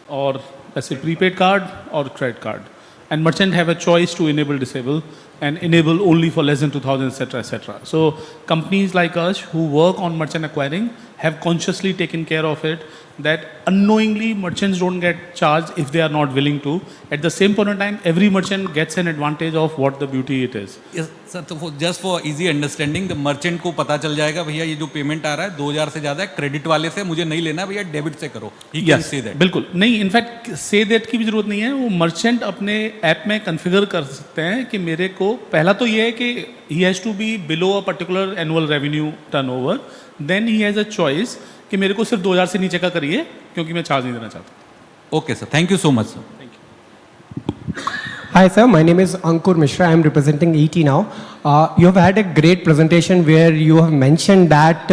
or let's say prepaid card or credit card. And merchant have a choice to enable, disable, and enable only for less than 2,000, etc., etc. So companies like us who work on merchant acquiring have consciously taken care of it, that unknowingly merchants don't get charged if they are not willing to. At the same point in time, every merchant gets an advantage of what the beauty it is. Yes, sir, so just for easy understanding, the merchant को पता चल जाएगा भैया ये जो payment आ रहा है 2,000 से ज़्यादा है, क्रेडिट वाले से मुझे नहीं लेना भैया, डेबिट से करो. He can say that. बिल्कुल नहीं, इनफैक्ट से दैट की भी जरूरत नहीं है. वो मर्चेंट अपने ऐप में कॉन्फ़िगर कर सकते हैं कि मेरे को पहला तो ये है कि he has to be below a particular annual revenue turnover. Then he has a choice कि मेरे को सिर्फ 2,000 से नीचे का करिए क्योंकि मैं चार्ज नहीं देना चाहता. Okay, sir. Thank you so much, sir. Thank you. Hi sir, my name is Ankur Mishra. I am representing ET now. You have had a great presentation where you have mentioned that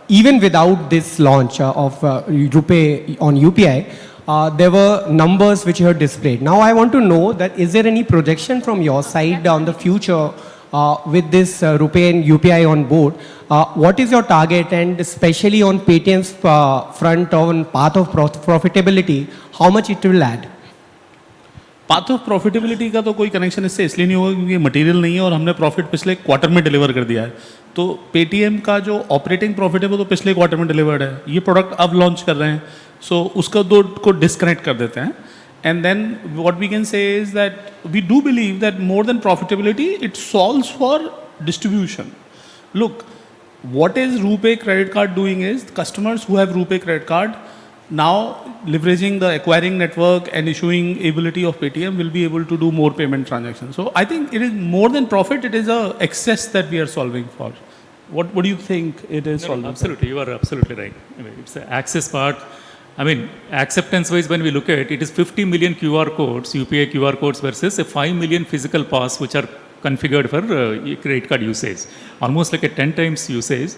even without this launch of RuPay on UPI, there were numbers which you have displayed. Now I want to know that is there any projection from your side on the future with this RuPay and UPI on board? What is your target, and especially on Paytm's front on path of profitability, how much it will add? Path of profitability का तो कोई connection इससे इसलिए नहीं होगा क्योंकि material नहीं है और हमने प्रॉफिट पिछले क्वार्टर में डिलीवर कर दिया है. तो पेटीएम का जो ऑपरेटिंग प्रॉफिट है वो तो पिछले क्वार्टर में डिलीवर्ड है. ये प्रोडक्ट अब लॉन्च कर रहे हैं, सो उसका दो को डिस्कनेक्ट कर देते हैं. And then what we can say is that we do believe that more than profitability, it solves for distribution. Look, what is RuPay credit card doing is customers who have RuPay credit card now leveraging the acquiring network and issuing ability of Paytm will be able to do more payment transactions. So I think it is more than profit, it is a excess that we are solving for. What do you think it is solving? Absolutely, you are absolutely right. I mean, it's the access part. I mean, acceptance-wise, when we look at it, it is 50 million QR codes, UPI QR codes versus a 5 million physical pass which are configured for credit card usage. Almost like a 10 times usage.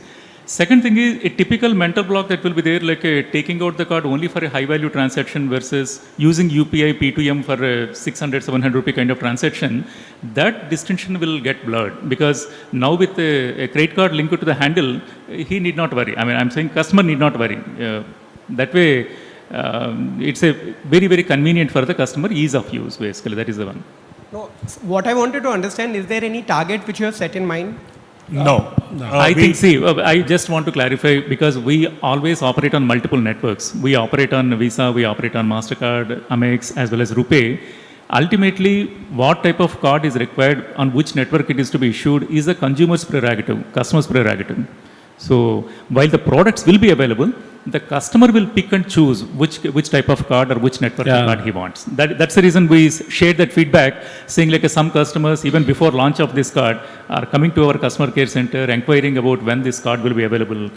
Second thing is a typical mental block that will be there, like taking out the card only for a high-value transaction versus using UPI P2M for a 600, 700 rupee kind of transaction. That distinction will get blurred because now with a credit card linked to the handle, he need not worry. I mean, I'm saying customer need not worry. That way, it's a very, very convenient for the customer, ease of use, basically. That is the one. No, what I wanted to understand, is there any target which you have set in mind? No. I think, see, I just want to clarify because we always operate on multiple networks. We operate on Visa, we operate on MasterCard, Amex, as well as RuPay. Ultimately, what type of card is required on which network it is to be issued is the consumer's prerogative, customer's prerogative. So, while the products will be available, the customer will pick and choose which type of card or which network card he wants. That's the reason we shared that feedback, saying like some customers, even before launch of this card, are coming to our customer care center, inquiring about when this card will be available.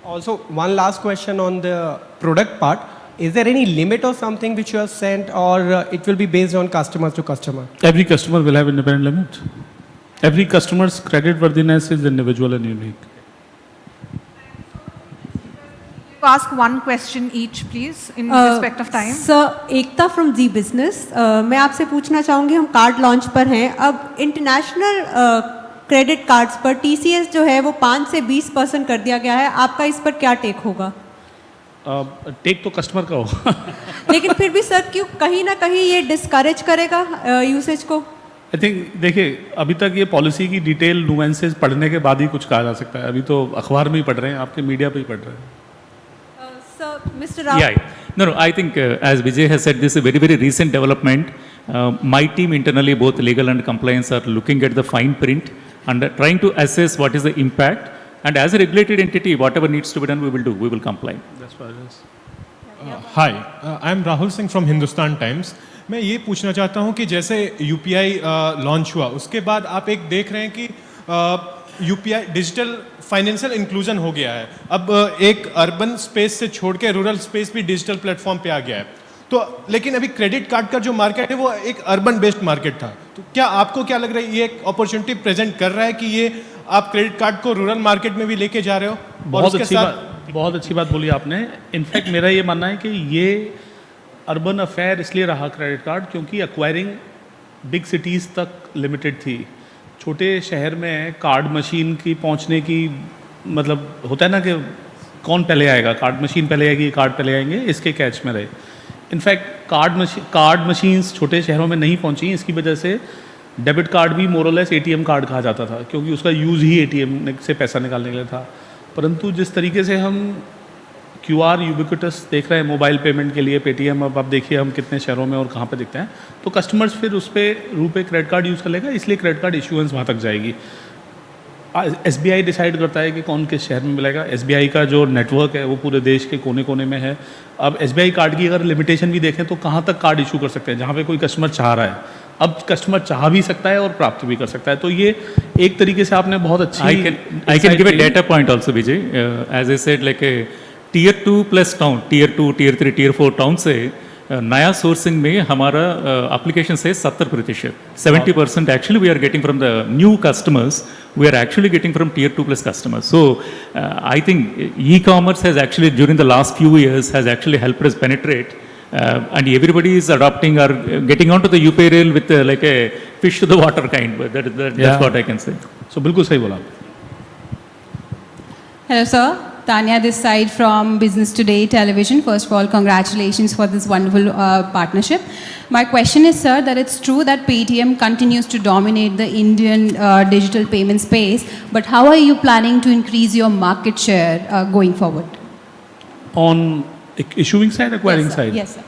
Also, one last question on the product part. Is there any limit or something which you have sent, or it will be based on customer to customer? Every customer will have independent limit. Every customer's credit worthiness is individual and unique. Ask one question each, please, in respect of time. Sir, Ekta from Z Business. मैं आपसे पूछना चाहूँगी, हम card launch पर हैं. अब international credit cards पर TCS जो है वो 5 से 20% कर दिया गया है. आपका इस पर क्या टेक होगा? टेक तो कस्टमर का होगा. लेकिन फिर भी सर क्यों कहीं ना कहीं ये डिस्करेज करेगा यूसेज को? आई थिंक देखिए, अभी तक ये पॉलिसी की डिटेल नुएंसेस पढ़ने के बाद ही कुछ कहा जा सकता है. अभी तो अखबार में ही पढ़ रहे हैं, आपके मीडिया पे ही पढ़ रहे हैं. Mr. Rao. Yeah. No, I think as Vijay has said, this is a very, very recent development. My team internally, both legal and compliance, are looking at the fine print and trying to assess what is the impact. And as a regulated entity, whatever needs to be done, we will do. We will comply. That's what it is. Hi I am Rahul Singh from Hindustan times. मैं ये पूछना चाहता हूँ कि जैसे UPI launch हुआ उसके बाद आप एक देख रहे हैं कि यूपीआई डिजिटल फाइनेंशियल इंक्लूजन हो गया है। अब एक अर्बन स्पेस से छोड़ के रूरल स्पेस भी डिजिटल प्लेटफॉर्म पे आ गया है। तो लेकिन अभी क्रेडिट कार्ड का जो मार्केट है वो एक अर्बन बेस्ड मार्केट था। तो क्या आपको क्या लग रहा है, ये एक अपॉर्चुनिटी प्रेजेंट कर रहा है कि ये आप क्रेडिट कार्ड को रूरल मार्केट में भी लेके जा रहे हो? बहुत अच्छी बात बोली आपने। इनफैक्ट मेरा ये मानना है कि ये अर्बन अफेयर इसलिए रहा क्रेडिट कार्ड क्योंकि एक्वायरिंग बिग सिटीज़ तक लिमिटेड थी। छोटे शहर में कार्ड मशीन की पहुंचने की मतलब होता है ना कि कौन पहले आएगा, कार्ड मशीन पहले आएगी, कार्ड पहले आएंगे, इसके कैच में रहे। इनफैक्ट कार्ड मशीन्स छोटे शहरों में नहीं पहुंची, इसकी वजह से डेबिट कार्ड भी मोरलेस एटीएम कार्ड कहा जाता था क्योंकि उसका यूज़ ही एटीएम से पैसा निकालने के लिए था। परंतु जिस तरीके से हम क्यूआर यूबिक्विटस देख रहे हैं मोबाइल पेमेंट के लिए, पेटीएम, अब आप देखिए हम कितने शहरों में और कहाँ पे दिखते हैं, तो कस्टमर्स फिर उस पर रूपे क्रेडिट कार्ड यूज़ कर लेगा, इसलिए क्रेडिट कार्ड इशूएंस वहाँ तक जाएगी। SBI डिसाइड करता है कि कौन किस शहर में मिलेगा। SBI का जो नेटवर्क है वो पूरे देश के कोने कोने में है। अब SBI कार्ड की अगर लिमिटेशन भी देखें तो कहाँ तक कार्ड इशू कर सकते हैं, जहाँ पे कोई कस्टमर चाह रहा है। अब कस्टमर चाह भी सकता है और प्राप्त भी कर सकता है। तो ये एक तरीके से आपने बहुत अच्छी I can give a data point also, Vijay. As I said, like a tier 2 plus town, tier 2, tier 3, tier 4 town से नया सोर्सिंग में हमारा एप्लीकेशन से 70%, 70% actually we are getting from the new customers. We are actually getting from tier 2 plus customers. So I think e-commerce has actually during the last few years has actually helped us penetrate. And everybody is adopting or getting onto the UPay rail with like a fish to the water kind. But that's what I can say. So बिल्कुल सही बोला। Hello sir, Tanya this side from Business Today Television. First of all, congratulations for this wonderful partnership. My question is, sir, that it's true that Paytm continues to dominate the Indian digital payment space, but how are you planning to increase your market share going forward? On issuing side, acquiring side? Yes, sir.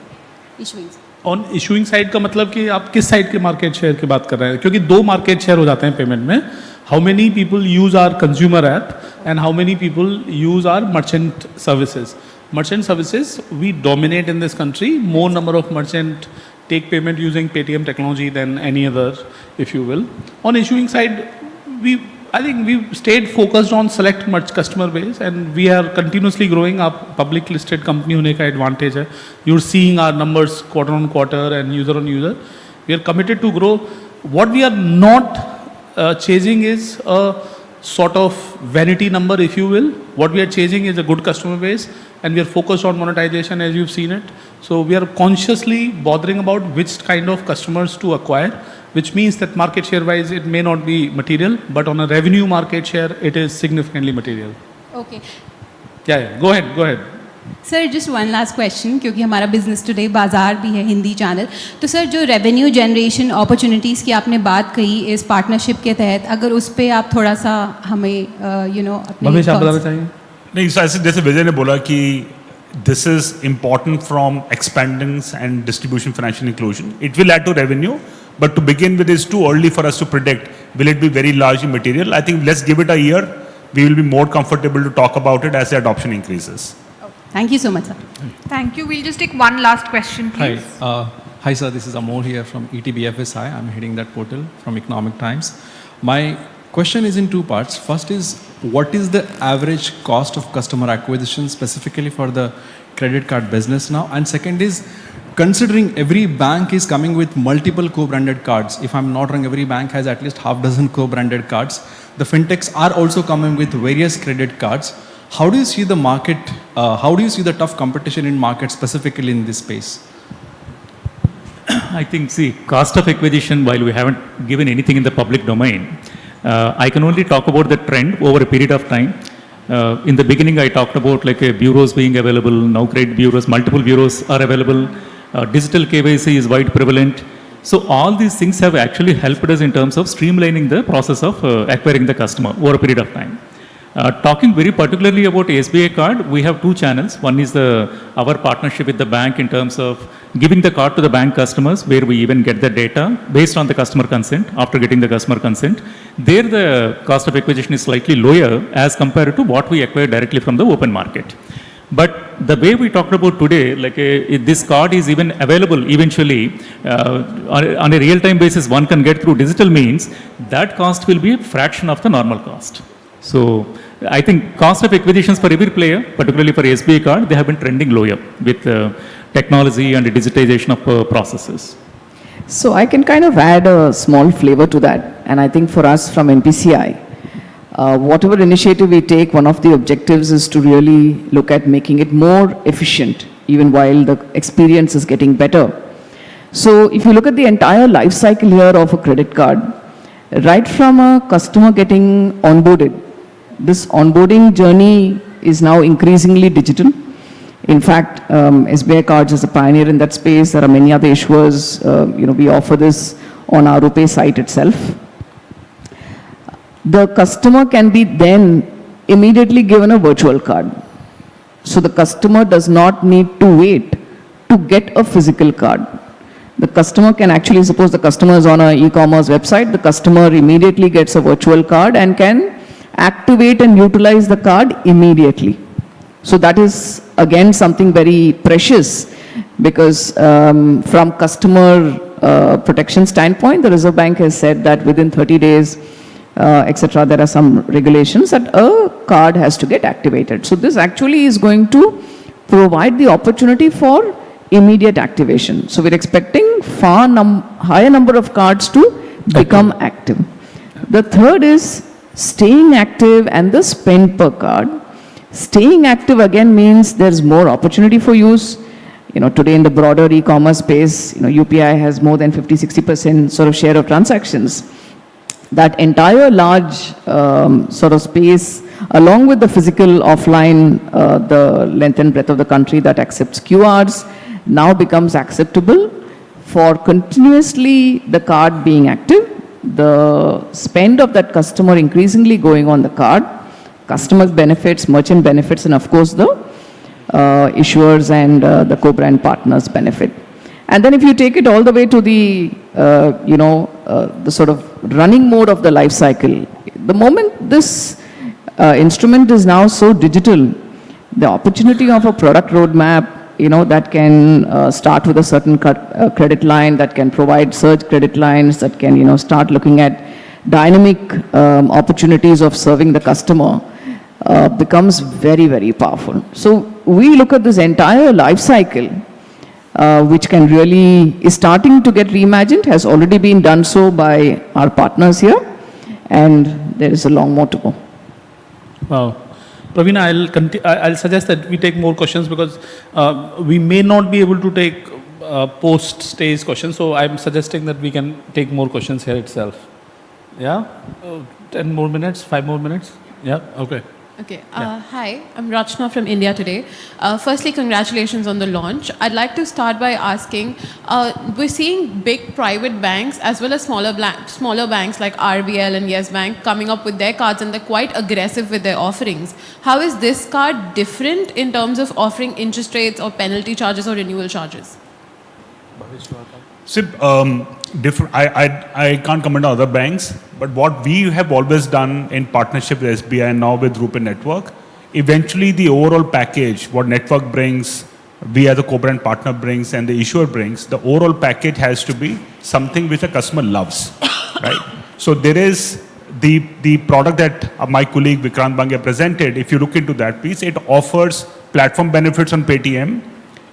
Issuing side. On issuing side का मतलब कि आप किस side के market share की बात कर रहे हैं, क्योंकि दो मार्केट शेयर हो जाते हैं पेमेंट में। How many people use our consumer app and how many people use our merchant services. Merchant services we dominate in this country. More number of merchant take payment using Paytm technology than any other, if you will. On issuing side, I think we've stayed focused on select much customer base and we are continuously growing. Our public listed company होने का advantage है. You're seeing our numbers quarter on quarter and user on user. We are committed to grow. What we are not chasing is a sort of vanity number, if you will. What we are chasing is a good customer base and we are focused on monetization as you've seen it. So we are consciously bothering about which kind of customers to acquire, which means that market share wise it may not be material, but on a revenue market share it is significantly material. Okay. Yeah, go ahead. Sir just one last question, क्योंकि हमारा business today बाजार भी है Hindi channel, तो sir जो revenue generation opportunities की आपने बात कही इस पार्टनरशिप के तहत, अगर उस पर आप थोड़ा सा हमें भवेश आप बताना चाहिए। नहीं, जैसे विजय ने बोला कि this is important from expandings and distribution financial inclusion. It will add to revenue, but to begin with, it's too early for us to predict. Will it be very largely material? I think let's give it a year. We will be more comfortable to talk about it as the adoption increases. Thank you so much, sir. Thank you. We'll just take one last question, please. Hi, sir. This is Amol here from ETBFSI. I'm heading that portal from Economic Times. My question is in two parts. First is, what is the average cost of customer acquisition specifically for the credit card business now? And second is, considering every bank is coming with multiple co-branded cards, if I'm not wrong, every bank has at least half dozen co-branded cards. The fintechs are also coming with various credit cards. How do you see the market, how do you see the tough competition in market specifically in this space? I think, see, cost of acquisition, while we haven't given anything in the public domain, I can only talk about the trend over a period of time. In the beginning, I talked about like bureaus being available, now credit bureaus, multiple bureaus are available, digital KYC is wide prevalent. So all these things have actually helped us in terms of streamlining the process of acquiring the customer over a period of time. Talking very particularly about SBI card, we have two channels. One is our partnership with the bank in terms of giving the card to the bank customers, where we even get the data based on the customer consent. After getting the customer consent, there the cost of acquisition is slightly lower as compared to what we acquire directly from the open market. But the way we talked about today, like this card is even available eventually on a real-time basis, one can get through digital means, that cost will be a fraction of the normal cost. So I think cost of acquisitions for every player, particularly for SBI card, they have been trending lower with technology and the digitization of processes. So I can kind of add a small flavor to that. And I think for us from NPCI, whatever initiative we take, one of the objectives is to really look at making it more efficient, even while the experience is getting better. So if you look at the entire life cycle here of a credit card, right from a customer getting onboarded, this onboarding journey is now increasingly digital. In fact, SBI Cards is a pioneer in that space. There are many other issuers. We offer this on our RuPay site itself. The customer can be then immediately given a virtual card. So the customer does not need to wait to get a physical card. The customer can actually, suppose the customer is on an e-commerce website, the customer immediately gets a virtual card and can activate and utilize the card immediately. So that is again something very precious, because from customer protection standpoint, the Reserve Bank has said that within 30 days, etc., there are some regulations that a card has to get activated. So this actually is going to provide the opportunity for immediate activation. So we're expecting far higher number of cards to become active. The third is staying active and the spend per card. Staying active again means there's more opportunity for use. Today in the broader e-commerce space, UPI has more than 50-60% sort of share of transactions. That entire large sort of space, along with the physical offline, the length and breadth of the country that accepts QRs, now becomes acceptable for continuously the card being active, the spend of that customer increasingly going on the card, customer benefits, merchant benefits, and of course the issuers and the co-brand partners benefit. And then if you take it all the way to the, the sort of running mode of the life cycle, the moment this instrument is now so digital, the opportunity of a product roadmap, that can start with a certain credit line, that can provide surge credit lines, that can, start looking at dynamic opportunities of serving the customer, becomes very, very powerful. So we look at this entire life cycle, which can really, is starting to get reimagined, has already been done so by our partners here, and there is a long more to go. Wow. Praveen, I'll suggest that we take more questions, because we may not be able to take post-stage questions, so I'm suggesting that we can take more questions here itself. Yeah? 10 more minutes, 5 more minutes? Yeah, okay. Okay. Hi, I'm Rachna from India Today. Firstly, congratulations on the launch. I'd like to start by asking, we're seeing big private banks as well as smaller banks like RBL and Yes Bank coming up with their cards, and they're quite aggressive with their offerings. How is this card different in terms of offering interest rates or penalty charges or renewal charges? See, I can't comment on other banks, but what we have always done in partnership with SBI and now with RuPay Network, eventually the overall package, what network brings, we as a co-brand partner brings, and the issuer brings, the overall package has to be something which a customer loves, right? So there is the product that my colleague Vikrant Bangia presented. If you look into that piece, it offers platform benefits on Paytm,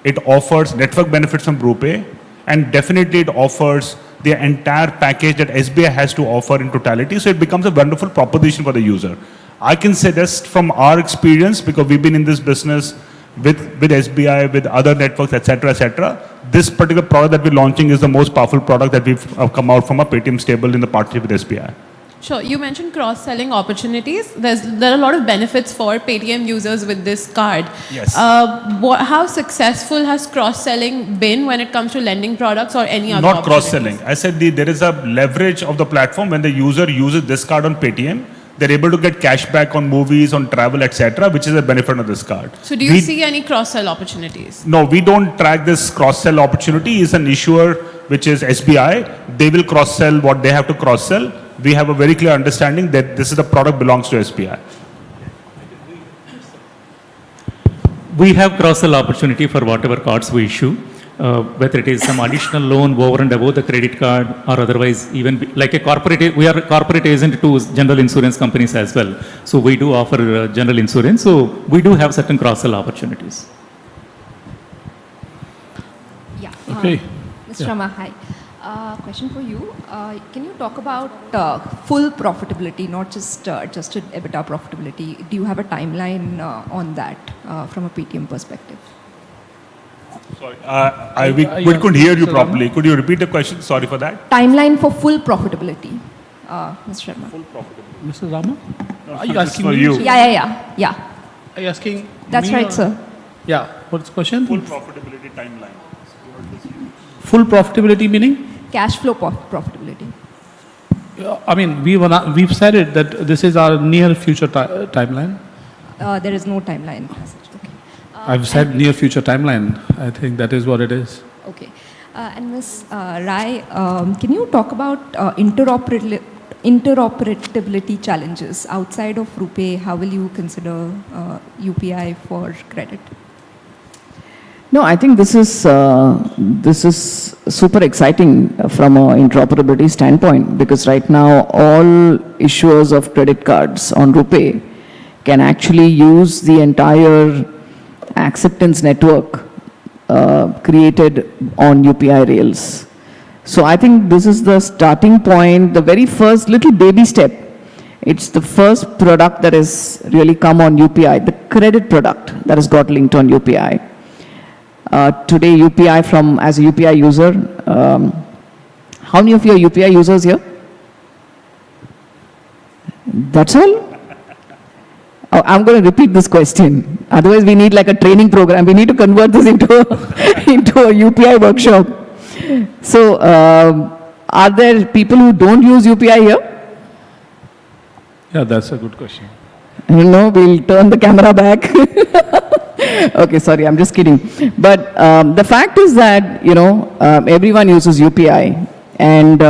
it offers network benefits from RuPay, and definitely it offers the entire package that SBI has to offer in totality. So it becomes a wonderful proposition for the user. I can suggest from our experience, because we've been in this business with SBI, with other networks, etc., this particular product that we're launching is the most powerful product that we've come out from a Paytm stable in the partnership with SBI. Sure. You mentioned cross-selling opportunities. There are a lot of benefits for Paytm users with this card. Yes. How successful has cross-selling been when it comes to lending products or any other? Not cross-selling. I said there is a leverage of the platform when the user uses this card on Paytm. They're able to get cash back on movies, on travel, etc., which is a benefit of this card. So do you see any cross-sell opportunities? No, we don't track this cross-sell opportunity. It's an issuer, which is SBI. They will cross-sell what they have to cross-sell. We have a very clear understanding that this is the product belongs to SBI. We have cross-sell opportunity for whatever cards we issue, whether it is some additional loan over and above the credit card, or otherwise even like a corporate, we are a corporate agent to general insurance companies as well. So we do offer general insurance. So we do have certain cross-sell opportunities. Yeah. Okay. Ms. Yeah. Sharma, hi. Question for you. Can you talk about full profitability, not just adjusted EBITDA profitability? Do you have a timeline on that from a Paytm perspective? Sorry, we couldn't hear you properly. Could you repeat the question? Sorry for that. Timeline for full profitability, Ms. Sharma. Full profitability. Mr. Rama? Are you this is asking for me? you. Yeah. Are you asking That's me right, or- sir. Yeah. What's the question? Full profitability timeline. Full profitability meaning? Cash flow profitability. I mean, we've said it that this is our near future timeline. There is no timeline as such. Okay. I've said near future timeline. I think that is what it is. Okay. And Ms. Rai, can you talk about interoperability challenges outside of RuPay? How will you consider UPI for credit? No, I think this is super exciting from an interoperability standpoint, because right now all issuers of credit cards on RuPay can actually use the entire acceptance network created on UPI rails. So I think this is the starting point, the very first little baby step. It's the first product that has really come on UPI, the credit product that has got linked on UPI. Today, UPI as a UPI user, how many of you are UPI users here? That's all? Oh, I'm going to repeat this question. Otherwise, we need like a training program. We need to convert this into a UPI workshop. So, are there people who don't use UPI here? Yeah, that's a good question. No, we'll turn the camera back. Okay, sorry, I'm just kidding. But the fact is that, everyone uses UPI. And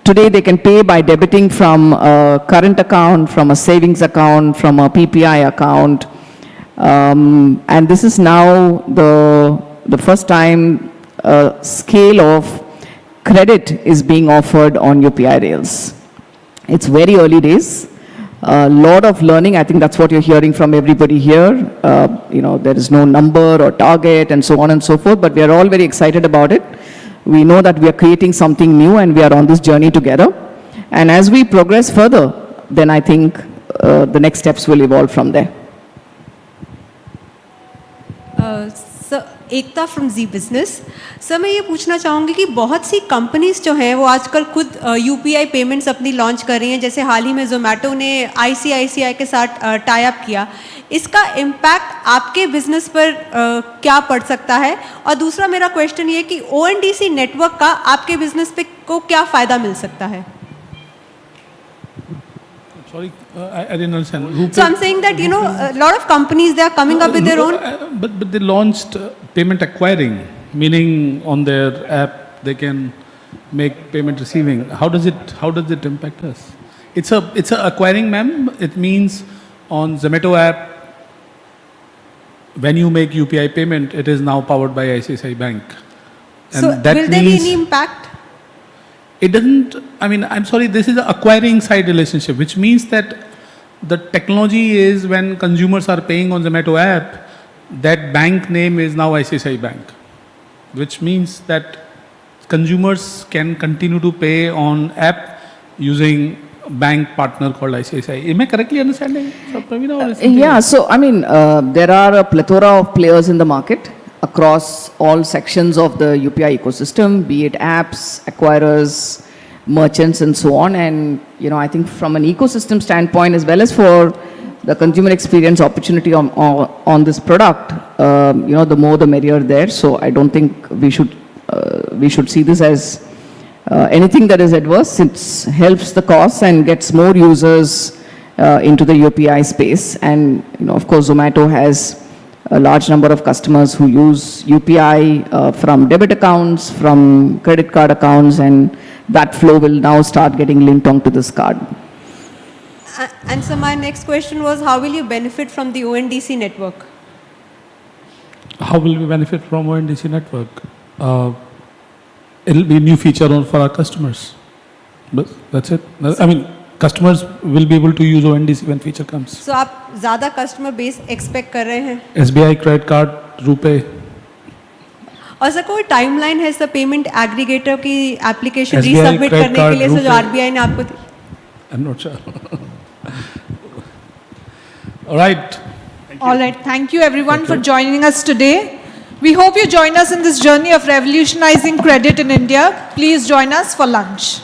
today they can pay by debiting from a current account, from a savings account, from a PPI account. And this is now the first time scale of credit is being offered on UPI rails. It's very early days. A lot of learning. I think that's what you're hearing from everybody here. There is no number or target and so on and so forth, but we are all very excited about it. We know that we are creating something new and we are on this journey together. And as we progress further, then I think the next steps will evolve from there. Sir Ekta from Zee business sir मैं ये पूछना चाहूँगी कि बहुत सी companies जो हैं वो आजकल खुद यूपीआई पेमेंट्स अपनी लॉन्च कर रही हैं, जैसे हाल ही में जोमेटो ने आईसीआईसीआई के साथ टाई अप किया. इसका इम्पैक्ट आपके बिजनेस पर क्या पड़ सकता है? और दूसरा मेरा क्वेश्चन ये कि ओएनडीसी नेटवर्क का आपके बिजनेस पे को क्या फ़ायदा मिल सकता है? Sorry, I didn't understand. RuPay, So I'm saying that, a lot of companies, they are coming up with their own. But they launched payment acquiring, meaning on their app they can make payment receiving. How does it impact us? It's a acquiring, ma'am. It means on Zomato app, when you make UPI payment, it is now powered by ICICI Bank. And So will there be any impact? It doesn't, I'm sorry, this is an acquiring side relationship, which means that the technology is when consumers are paying on Zomato app, that bank name is now ICICI Bank, which means that consumers can continue to pay on app using bank partner called ICICI. Am I correctly understanding? Yeah, so there are a plethora of players in the market across all sections of the UPI ecosystem, be it apps, acquirers, merchants and so on. And, I think from an ecosystem standpoint as well as for the consumer experience opportunity on this product, the more the merrier there. So I don't think we should see this as anything that is adverse, it helps the cause and gets more users into the UPI space. And, of course, Zomato has a large number of customers who use UPI from debit accounts, from credit card accounts, and that flow will now start getting linked onto this card. And so my next question was, how will you benefit from the ONDC network? How will we benefit from ONDC network? It'll be a new feature for our customers. But that's it. I mean, customers will be able to use ONDC when feature comes. So आप ज़्यादा customer base expect कर रहे हैं? SBI credit card, RuPay. और sir कोई timeline है sir payment aggregator की application SBI resubmit credit करने के card, लिए सर जो RuPay. RBI ने आपको I'm not sure. All right. All right. Thank you everyone for joining us today. We hope you join us in this journey of revolutionizing credit in India. Please join us for lunch.